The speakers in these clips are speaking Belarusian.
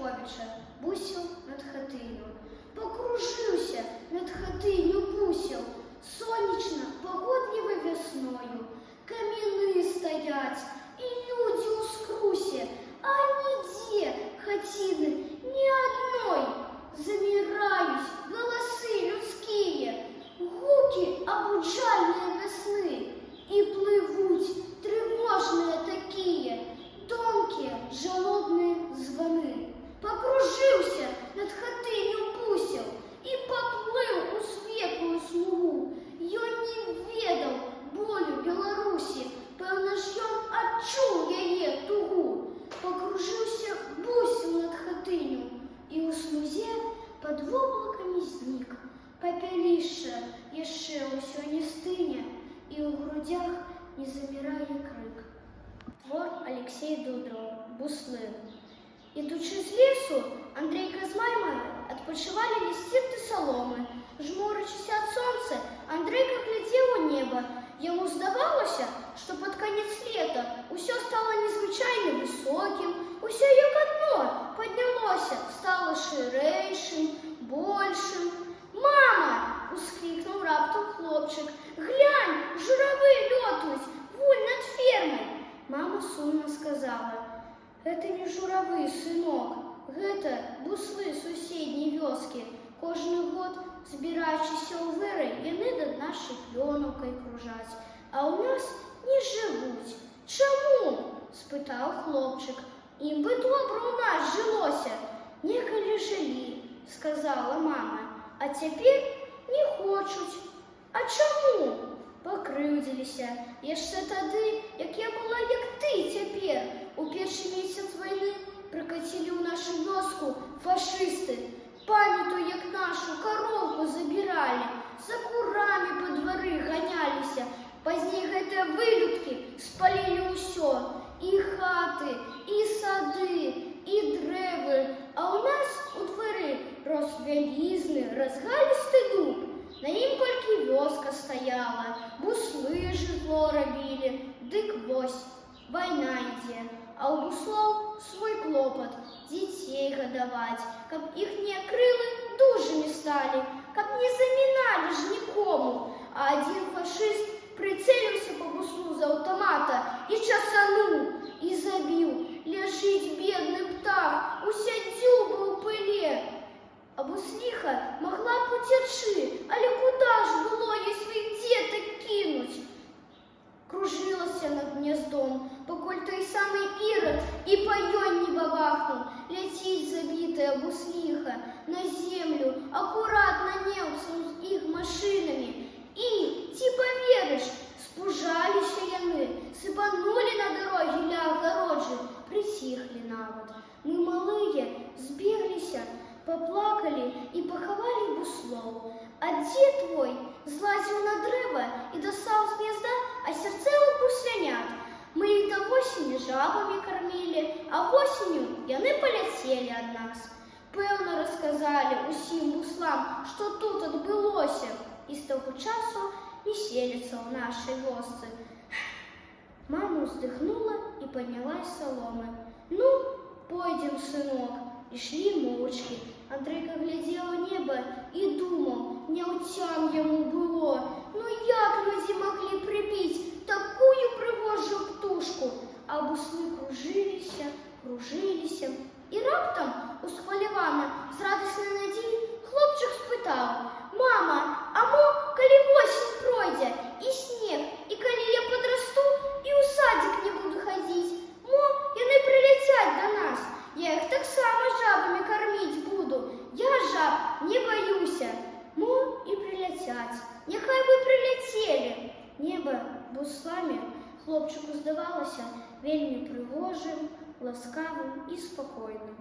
Шостаковича бусел над хатыню. Покружился над хатыню бусел, сонечно, погодливой весною. Камины стоять, и люди у скрусе, а нигде хатины ни одной. Замираюсь, голосы людские, гуки обуджальные весны, и плывут тревожные такие, тонкие жалобные звоны. Покружился над хатыню бусел и поплыл у светлую смугу. Я не ведал болю Беларуси, певно ж ён адчуў яе тугу. Покружился бусел над хатыню, и у смузе под воблаками знік. Папялішча яшчэ ўсё не стыне, и у грудях не замирая крик. Твор Алексея Дудрова «Буслы». Ідучи з лісу, Андрейка з маймою відпочивали лістівки соломи. Жмурячись від сонця, Андрейка глядів у небо. Йому здавалося, що під кінець літа усе стало незвичайно високим, усе як одно піднялося, стало ширейшим, большим. «Мама!» – ускликнув раптом хлопчик. «Глянь, журавлі льотають, вуль над фермой!» Мама сумно сказала: «Это не журавлі, сынок, гэта буслы суседняй вёскі. Кожны год, збіраючыся ў вырай, яны над нашай клёнаўкай кружаць, а ў нас не жывуць. Чаму?» – спытаў хлопчык. «Ім бы добра ў нас жылося». «Некалі жылі», – сказала мама, «а цяпер не хочуць». «А чаму?» «Пакрыўдзіліся. Яшчэ тады, як я была, як ты цяпер. У першы месяц вайны прыкацілі ў нашу вёску фашысты. Памятаю, як нашу каровку забіралі, за курамі па двары ганяліся. Пазней гэтыя вылюдкі спалілі ўсё, і хаты, і сады, і дрэвы. А ў нас у двары рос вялізны, разгалісты дуб. На ім толькі вёска стаяла, буслы жытло рабілі. Дык вось, вайна ідзе, а ў буслоў свой клопат – дзяцей гадаваць, каб іхнія крылы дужымі сталі, каб не заміналі ж нікому. А адзін фашыст прыцэліўся па буслу з аўтамата і часануў, і забіў. Ляжыць бедны птах, уся дзюба ў пыле. А бусліха могла б уцячы, але куда ж было ёй сваіх дзетак кінуць? Кружылася над гнездом, пакуль той самы Ірод і па ёй не бабахнуў. Ляціць забітая бусліха на землю, акурат на немцаў з іх машынамі. І, ці паверыш, спужаліся яны, сыпанулі на дарогі ля агароджы, прыціхлі нават. Мы малыя збегліся, поплакали и поховали буслов. А дед твой злазил на древо и достал с гнезда осерцелых буслянят. Мы их до осени жабами кормили, а осенью яны полетели от нас. Певно рассказали усім буслам, что тут отбылося, и с того часу не селится в нашей вёсцы. Мама вздохнула и поднялась с соломы. «Ну, пойдем, сынок». И шли молчки. Андрейка глядел в небо и думал, няўцям ему было. Ну як люди могли прибить такую пригожую птушку? А буслы кружилися, кружилися. І раптом, усхвалявана, з радісною надією, хлопчик спитав: «Мама, а мо, коли осінь пройде, і сніг, і коли я подрасту, і у садик не буду ходить, мо, яны прилетять до нас? Я их так само жабами кормить буду. Я жаб не боюся. Мо и прилетять. Нехай бы прилетели». Небо буслами хлопчику здавалося вельми пригожим, ласкавим і спокійним.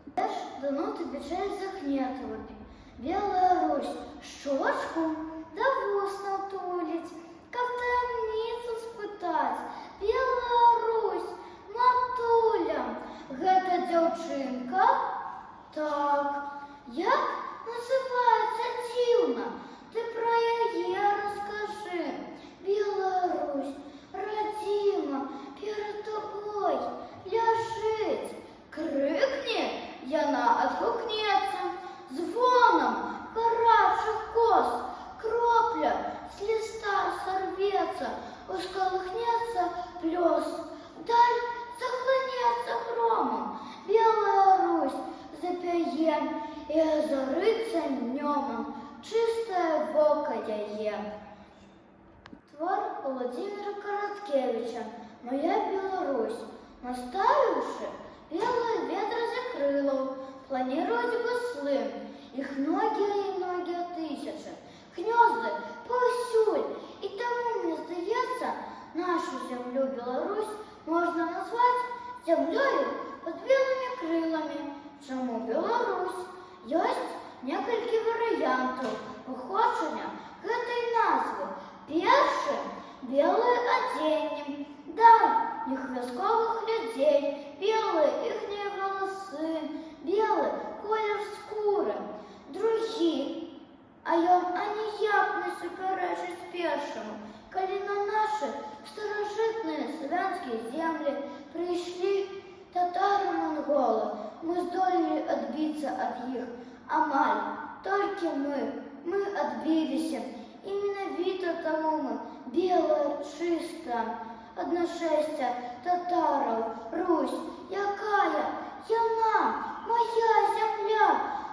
Де ж дано тобі честь захнятувати? Белая Русь, щочку да вуст натулить, как таємницю спитать. Белая Русь, матуля, гэта дзяўчынка? Так, як называецца дзіўна? Ты пра яе раскажы. Белая Русь, радзіма, перад тобой ляжыць. Крыкне землям, и озарится днем чистое вока яе. Твор Владимира Короткевича «Моя Беларусь». Наставивши белое ветра закрыло, планировать послы, их многие и многие тысячи, гнезды повсюль, и тому, мне здається, нашу землю Беларусь можно назвать землею под белыми крылами. Чому Беларусь? Есть некалькі варіантів походження этой назви. Перший – белое оденье. Да, их вязковых людей, белые ихние волосы, белый колер скуры. Другі, а ён аніяк не суперечить першому, коли на наши старожитные славянские земли пришли татары-монголы, мы здолели отбиться от них. Амаль, только мы отбились. Именно вид тому мы, белое, чисто, одношестя татаров, Русь, якая, яна, моя земля.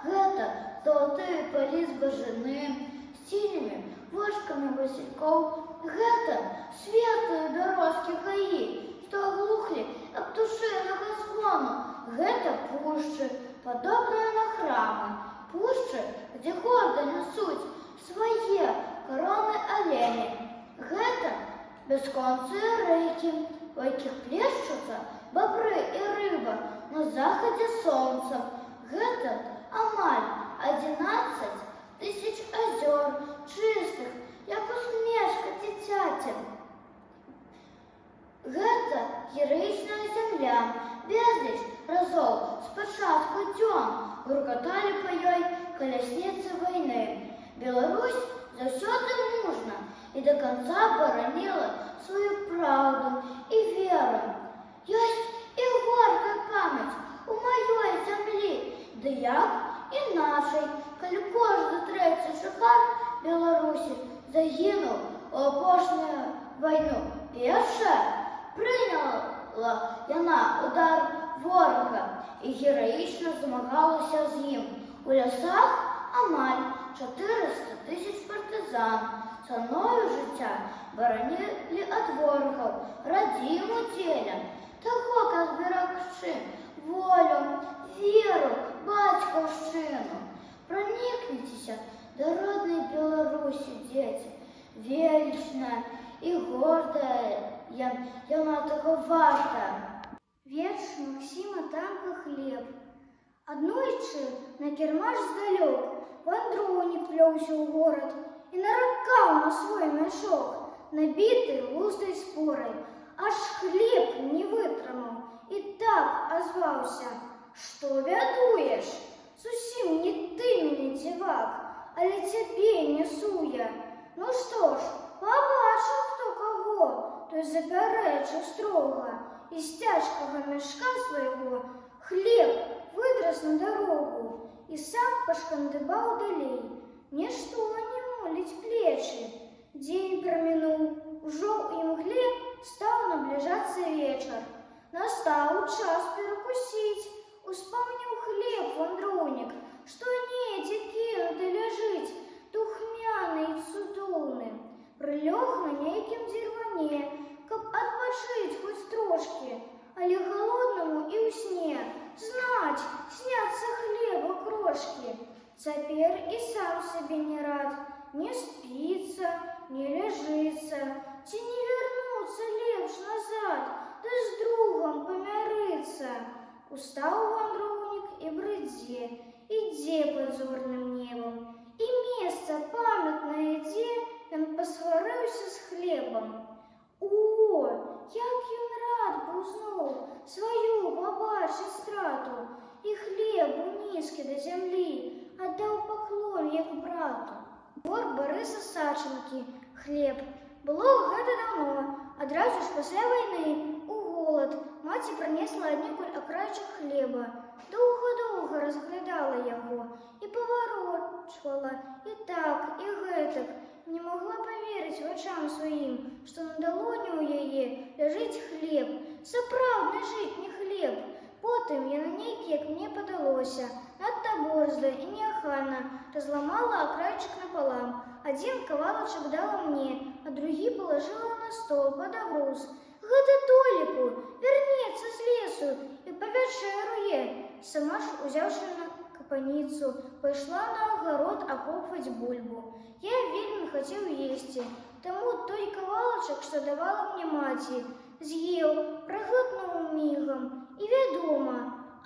Это золотые поли збожины, синими вошками васильков. Это светлые дорожки гаи, что оглухли от птушиного звону. Это пущи, подобные на храмы, пущи, где гордо несут свои короны олени. Это бесконцые реки, в яких плещутся бобры и рыба на заходе солнца. Это амаль 11 тысяч озер, чистых, як усмешка дитяти. Это героичная земля, безліч разов спочатку днем гуркотали по ёй колесницы войны. Беларусь завсёды мужна и до конца боронила свою правду и веру. Есть и горькая память у моей земли, да як і нашей, коли кожен третій шахар Беларусі загинув у опошню війну. Перша прийняла яна удар ворога і героїчно змагалася з ним. У лісах амаль 400 тисяч партизан ціною життя боронили від ворогів родиму тіля, того, як зберегши волю, віру, батьківщину. Проникнитеся до родной Беларуси, дети, вечная и гордая, яна того варта. Верш Максима Танка «Хлеб». Аднойчы на кірмаш здалёк вандроўнік плёўся ў горад і наракаў на свой мяшок, набіты лустай спорай. Аж хлеб не вытрымаў і так азваўся: «Што бядуеш? Зусім не ты мяне, дзівак, але цябе несу я». Ну што ж, пабачыў хто каго, той запярэчыў строга, і з цяжкага мяшка свайго хлеб выдрас на дарогу і сам пашкандыбаў далей. Нішто не моліць плечы. Дзень прамінуў, ужо ў імгле стаў набліжацца вечар. Настаў час перакусіць. Успомніў хлеб вандроўнік, што недзе кінуты ляжыць, духмяны і цудоўны. Прылёг на нейкім дзірване, каб адпачыць хоць трошкі, але галоднаму і ў сне знаць сняцца хлеба крошкі. Цяпер і сам сабе не рад, не спіцца, не ляжыцца, ці не вярнуцца лепш назад, да з другом памярыцца. Устаў вандроўнік і брыдзе, ідзе пад зорным небам, і месца памятнае, дзе ён пасварыўся з хлебам. О, як ён рад быў зноў сваю пабачыць страту, і хлебу нізкі да зямлі аддаў паклон як брату. Твор Барыса Сачынкі «Хлеб». Было гэта даўно, адразу ж пасля вайны, у голад, маці прынесла аднекуль акрайчык хлеба. Доўга-доўга разглядала яго і паварочвала, і так, і гэтак. Не могла паверыць вачам сваім, што на далоні ў яе ляжыць хлеб, сапраўдны жытні хлеб. Потым яна нейкі, як мне падалося, надта она борзая и неохана, разломала окрайчик напополам. Один кавалочек дала мне, а другие положила на стол под обрус. Гэта Толіку, вернецца з лесу і павячэ руе. Сама ж, узяўшы на капаніцу, пайшла на агарод акопваць бульбу. Я вельмі хацеў есці, таму той кавалачак, што давала мне маці, з'еў, праглытнуў мігам. І вядома,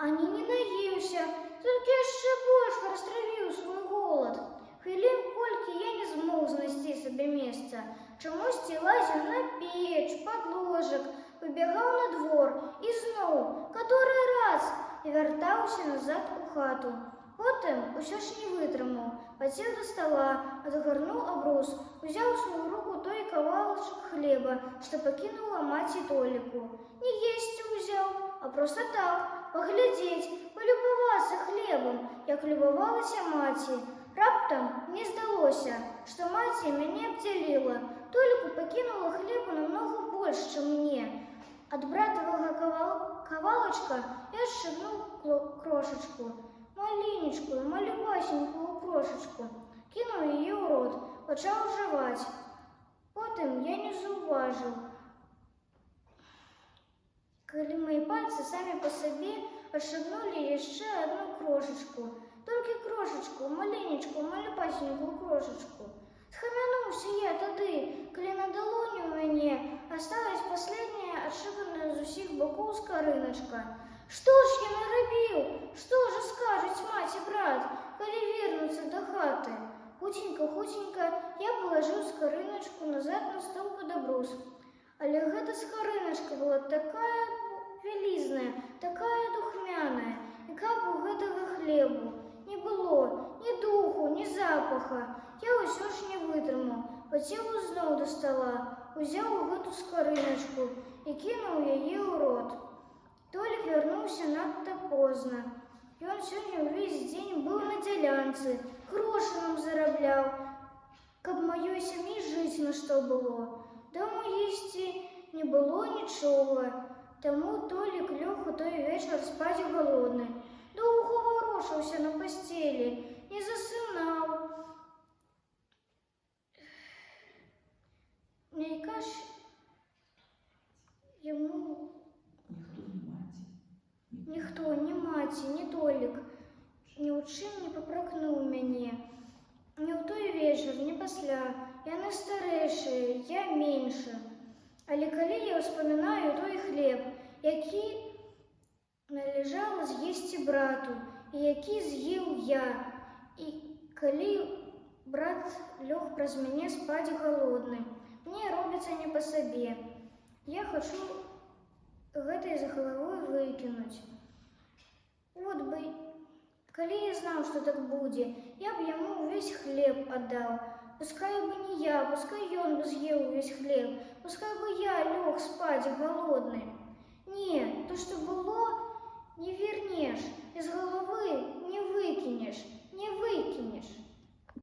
ані не наеўся, толькі яшчэ больш растравіў свой голад. Хвілін колькі я не змог знайсці сабе месца. Чамусьці лазіў на печ, пад ложак, выбегаў на двор і зноў, каторы раз, і вяртаўся назад у хату. Потым усё ж не вытрымаў, падсеў да стала, адгарнуў абрус, узяў у сваю руку той кавалачак хлеба, што пакінула маці Толіку. Не есці ўзяў, а проста так, паглядзець, палюбавацца хлебам, як любавалася маці. Раптам мне здалося, што маці мяне абдзяліла. Толіку пакінула хлеба намнога больш, чым мне. Ад братавага кавалачка я сшыбнуў крошачку, маленечкую, малюпасенькую крошачку, кінуў яе ў рот, пачаў жаваць. Потым я не заўважыў, калі мои пальцы самі па сабе адшыбнулі яшчэ адну крошачку. Толькі крошачку, маленечкую, малюпасенькую крошачку. Схамянуўся я тады, калі на далоні ў мяне асталась последняя адшыбаная з усіх бокоў скарыначка. Што ж я нарабіў? Што ж скажуць маці, брат, калі вернуцца да хаты? Хуценька я палажыў скарыначку назад на стол пад абрус. Але гэта скарыначка была такая вялізная, такая духмяная, і каб у гэтага хлебу не было ні духу, ні запаха. Я ўсё ж не вытрымаў, пацеў зноў да стала, узяў гэту скарыначку і кінуў яе ў рот. Толік вярнуўся надта позна. Ён сёння ўвесь дзень быў на дзялянцы, грошы нам зарабляў, каб маёй сям'і жыць на што было. Дома есці не было нічога, таму Толік лёг у той вечар спаць галодны. Доўга варушыўся на пасцелі, не засынаў. Нейка ж яму ніхто, ні маці, ні Толік, ні ў чым не папракнуў мяне. Ні ў той вечар, ні пасля. Яны старэйшыя, я меншы. Але калі я ўспамінаю той хлеб, які належала з'есці брату, і які з'еў я, і калі брат лёг праз мяне спаць галодны, мне робіцца не па сабе. Я хачу гэта з галавы выкінуць. От бы, калі я знаў, што так будзе, я б яму ўвесь хлеб аддаў. Пускай бы не я, пускай ён бы з'еў увесь хлеб, пускай бы я лёг спаць галодны. Не, то, што было, не вернеш, з галавы не выкінеш, не выкінеш.